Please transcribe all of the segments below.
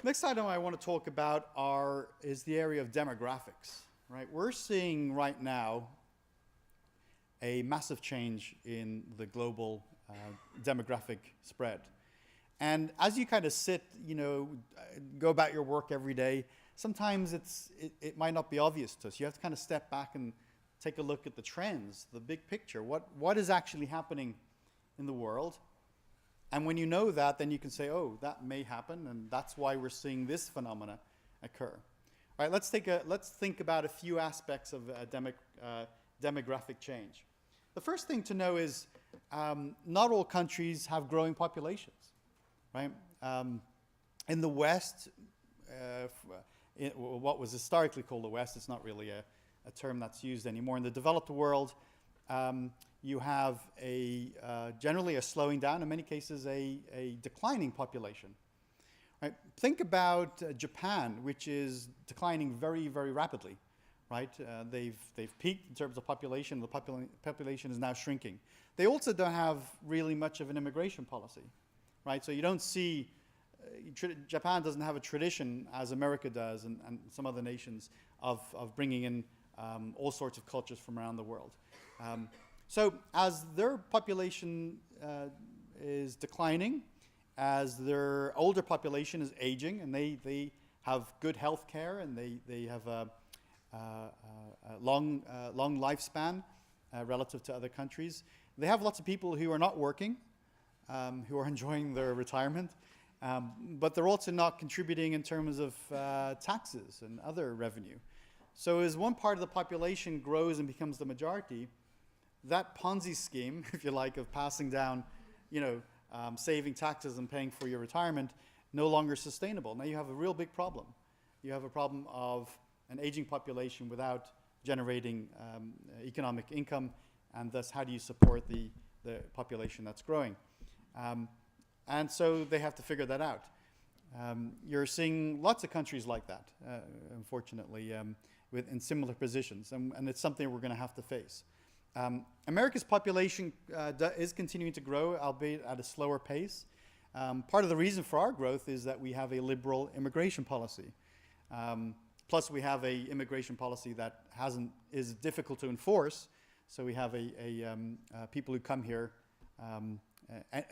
Next item I want to talk about is the area of demographics. Right, we're seeing right now a massive change in the global demographic spread. And as you kind of sit, go about your work every day, sometimes it might not be obvious to us. You have to kind of step back and take a look at the trends, the big picture. What is actually happening in the world? And when you know that, then you can say, oh, that may happen, and that's why we're seeing this phenomena occur. All right, let's think about a few aspects of demographic change. The first thing to know is not all countries have growing populations, right? In the West, what was historically called the West, it's not really a term that's used anymore. In the developed world, you have generally a slowing down, in many cases a declining population. Right? Think about Japan, which is declining very, very rapidly. Right? They've peaked in terms of population. The population is now shrinking. They also don't have really much of an immigration policy. Right? So you don't see, Japan doesn't have a tradition, as America does and some other nations, of bringing in all sorts of cultures from around the world. So as their population is declining, as their older population is aging, and they have good health care, and they have a long lifespan relative to other countries. They have lots of people who are not working, who are enjoying their retirement, but they're also not contributing in terms of taxes and other revenue. So as one part of the population grows and becomes the majority, that Ponzi scheme, if you like, of passing down, saving taxes and paying for your retirement, no longer sustainable. Now you have a real big problem. You have a problem of an aging population without generating economic income, and thus how do you support the population that's growing? And so they have to figure that out. You're seeing lots of countries like that, unfortunately, in similar positions, and it's something we're going to have to face. America's population is continuing to grow, albeit at a slower pace. Part of the reason for our growth is that we have a liberal immigration policy. Plus, we have an immigration policy that is difficult to enforce. So we have people who come here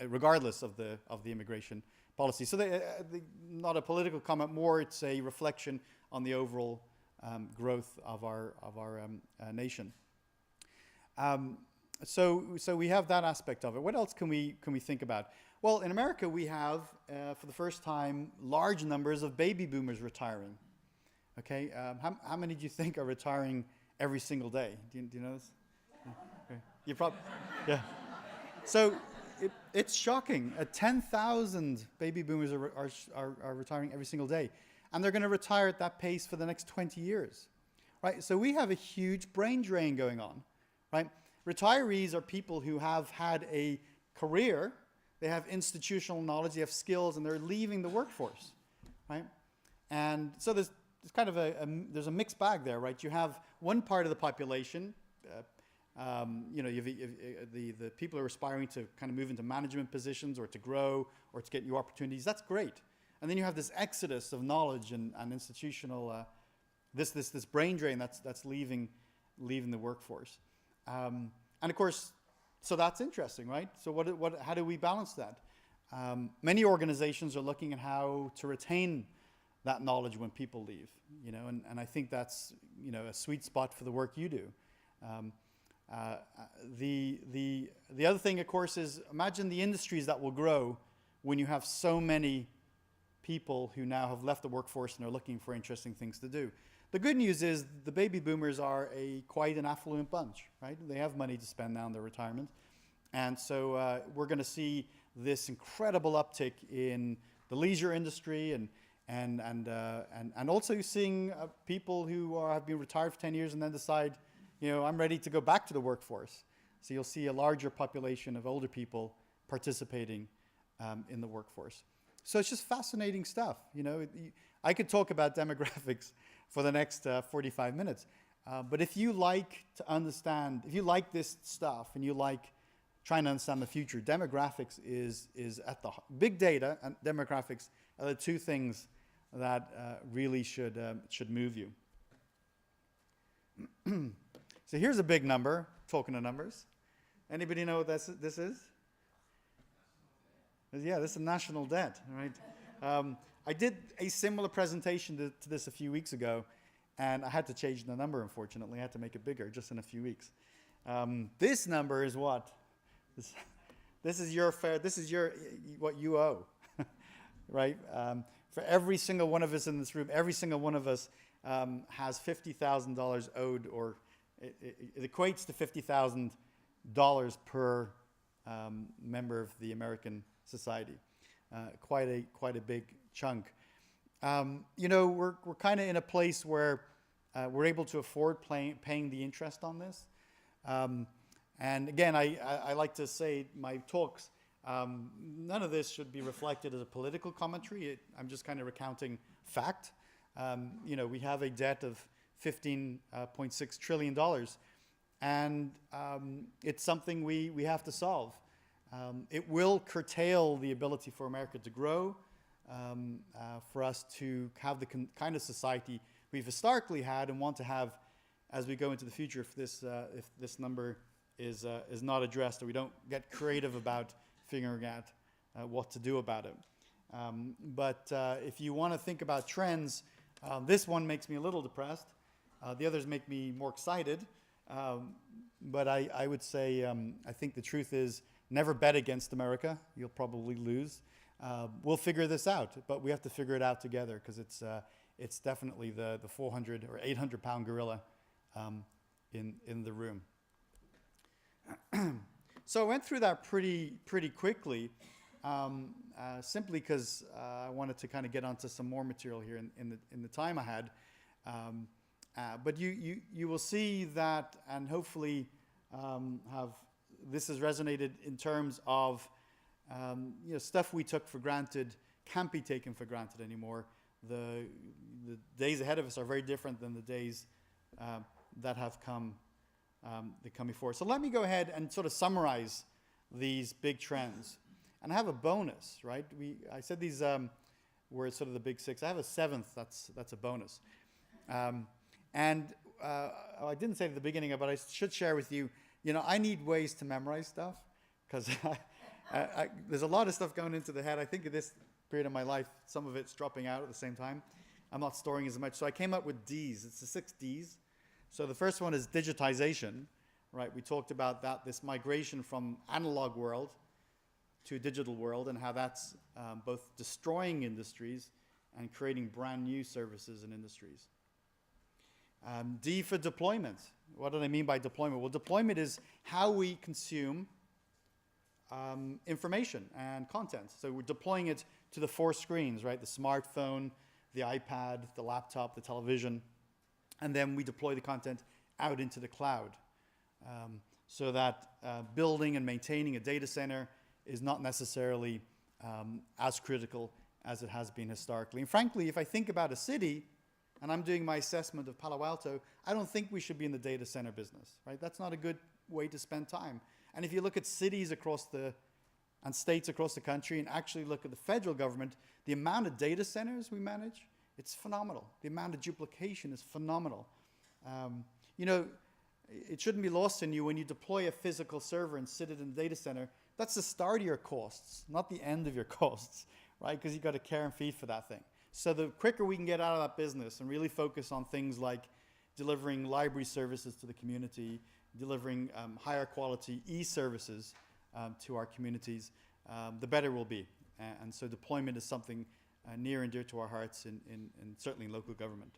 regardless of the immigration policy. So not a political comment, more it's a reflection on the overall growth of our nation. So we have that aspect of it. What else can we think about? Well, in America, we have, for the first time, large numbers of baby boomers retiring. Okay, how many do you think are retiring every single day? Do you know this? Okay. You probably, yeah. So it's shocking. 10,000 baby boomers are retiring every single day, and they're going to retire at that pace for the next 20 years, right? So we have a huge brain drain going on. Right? Retirees are people who have had a career, they have institutional knowledge, they have skills, and they're leaving the workforce, right? And so there's kind of there's a mixed bag there, right? You have one part of the population, you have the people who are aspiring to kind of move into management positions or to grow or to get new opportunities. That's great. And then you have this exodus of knowledge and institutional, this brain drain that's leaving the workforce. And of course, so that's interesting, right? So how do we balance that? Many organizations are looking at how to retain that knowledge when people leave, and I think that's, a sweet spot for the work you do. The other thing, of course, is imagine the industries that will grow when you have so many people who now have left the workforce and are looking for interesting things to do. The good news is the baby boomers are quite an affluent bunch, right? They have money to spend now in their retirement. And so we're going to see this incredible uptick in the leisure industry and also seeing people who have been retired for 10 years and then decide, I'm ready to go back to the workforce. So you'll see a larger population of older people participating in the workforce. So it's just fascinating stuff. I could talk about demographics for the next 45 minutes. But if you like to understand, if you like this stuff and you like trying to understand the future, demographics is at the big data and demographics are the two things that really should move you. So here's a big number, talking of numbers. Anybody know what this is? Yeah, this is national debt, right? I did a similar presentation to this a few weeks ago, and I had to change the number, unfortunately. I had to make it bigger just in a few weeks. This number is what? This is what you owe, right? For every single one of us in this room, every single one of us has $50,000 owed, or it equates to $50,000 per member of the American society. Quite a big chunk. We're kind of in a place where we're able to afford paying the interest on this. And again, I like to say my talks, none of this should be reflected as a political commentary. I'm just kind of recounting fact. We have a debt of $15.6 trillion, and it's something we have to solve. It will curtail the ability for America to grow, for us to have the kind of society we've historically had and want to have as we go into the future if this number is not addressed, or we don't get creative about figuring out what to do about it. But if you want to think about trends, this one makes me a little depressed. The others make me more excited. But I would say I think the truth is never bet against America. You'll probably lose. We'll figure this out, but we have to figure it out together, because it's definitely the 400 or 800 pound gorilla in the room. So I went through that pretty quickly, simply because I wanted to kind of get onto some more material here in the time I had. But you will see that, and hopefully this has resonated in terms of stuff we took for granted can't be taken for granted anymore. The days ahead of us are very different than the days that have come before. So let me go ahead and sort of summarize these big trends. And I have a bonus, right? I said these were sort of the big six. I have a seventh that's a bonus. I didn't say it at the beginning, but I should share with you, I need ways to memorize stuff, because there's a lot of stuff going into the head. I think at this period of my life, some of it's dropping out at the same time. I'm not storing as much. So I came up with Ds. It's the 6 Ds. So the first one is digitization, right? We talked about that, this migration from analog world to a digital world, and how that's both destroying industries and creating brand new services and industries. D for deployment. What do I mean by deployment? Well, deployment is how we consume information and content. So we're deploying it to the 4 screens, right? The smartphone, the iPad, the laptop, the television, and then we deploy the content out into the cloud. So that building and maintaining a data center is not necessarily as critical as it has been historically. And frankly, if I think about a city, and I'm doing my assessment of Palo Alto, I don't think we should be in the data center business, right? That's not a good way to spend time. And if you look at cities and states across the country, and actually look at the federal government, the amount of data centers we manage, it's phenomenal. The amount of duplication is phenomenal. It shouldn't be lost on you when you deploy a physical server and sit it in the data center. That's the start of your costs, not the end of your costs, right? Because you've got to care and feed for that thing. So the quicker we can get out of that business and really focus on things like delivering library services to the community, delivering higher quality e-services to our communities, the better we'll be. And so deployment is something near and dear to our hearts, and certainly in local government.